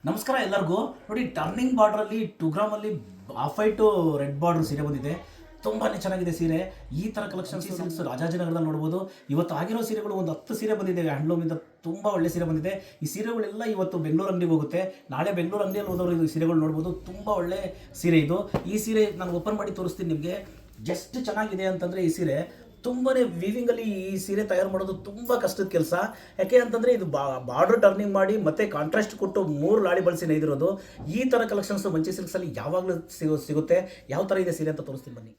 ನಮಸ್ಕಾರ ಎಲ್ಲರಿಗೂ. ನೋಡಿ, ಟರ್ನಿಂಗ್ ಬಾರ್ಡ್ರಲ್ಲಿ 2 ಗ್ರಾಮಲ್ಲಿ ಆಫ್ ವೈಟು ರೆಡ್ ಬಾರ್ಡ್ರ್ ಸೀರೆ ಬಂದಿದೆ. ತುಂಬಾ ಚೆನ್ನಾಗಿದೆ ಸೀರೆ. ಈ ಥರ ಕಲೆಕ್ಷನ್ಸ್ ಸಿಲ್ಕ್ಸ್ ರಾಜಾಜಿನಗರದಲ್ಲಿ ನೋಡ್ಬೋದು. ಇವತ್ತು ಆಗಿರೋ ಸೀರೆಗಳು ಒಂದು 10 ಸೀರೆ ಬಂದಿದೆ ಹ್ಯಾಂಡ್ಲೂಮಿಂದ. ತುಂಬ ಒಳ್ಳೆ ಸೀರೆ ಬಂದಿದೆ. ಈ ಸೀರೆಗಳೆಲ್ಲ ಇವತ್ತು ಬೆಂಗಳೂರು ಅಂಗಡಿಗೆ ಹೋಗುತ್ತೆ. ನಾಳೆ ಬೆಂಗಳೂರು ಅಂಗಡಿಯಲ್ಲಿ ಹೋದವರು ಇದು ಸೀರೆಗಳು ನೋಡ್ಬೋದು. ತುಂಬ ಒಳ್ಳೆ ಸೀರೆ ಇದು. ಈ ಸೀರೆ ನಾನು ಓಪನ್ ಮಾಡಿ ತೋರಿಸ್ತೀನಿ ನಿಮಗೆ. ಎಷ್ಟು ಚೆನ್ನಾಗಿದೆ ಅಂತಂದರೆ ಈ ಸೀರೆ ತುಂಬಾ ವೀವಿಂಗಲ್ಲಿ ಈ ಸೀರೆ ತಯಾರು ಮಾಡೋದು ತುಂಬ ಕಷ್ಟದ ಕೆಲಸ. ಯಾಕೆ ಅಂತಂದರೆ ಇದು ಬಾರ್ಡರ್ ಟರ್ನಿಂಗ್ ಮಾಡಿ ಮತ್ತೆ ಕಾಂಟ್ರಾಸ್ಟ್ ಕೊಟ್ಟು 3 ಲಾಡಿ ಬಳಸಿ ನೇಯ್ದಿರೋದು. ಈ ಥರ ಕಲೆಕ್ಷನ್ಸ್ ಮಂಚಿ ಸಿಲ್ಕ್ಸಲ್ಲಿ ಯಾವಾಗಲೂ ಸಿಗುತ್ತೆ. ಯಾವ ಥರ ಇದೆ ಸೀರೆ ಅಂತ ತೋರಿಸ್ತೀನಿ ಬನ್ನಿ.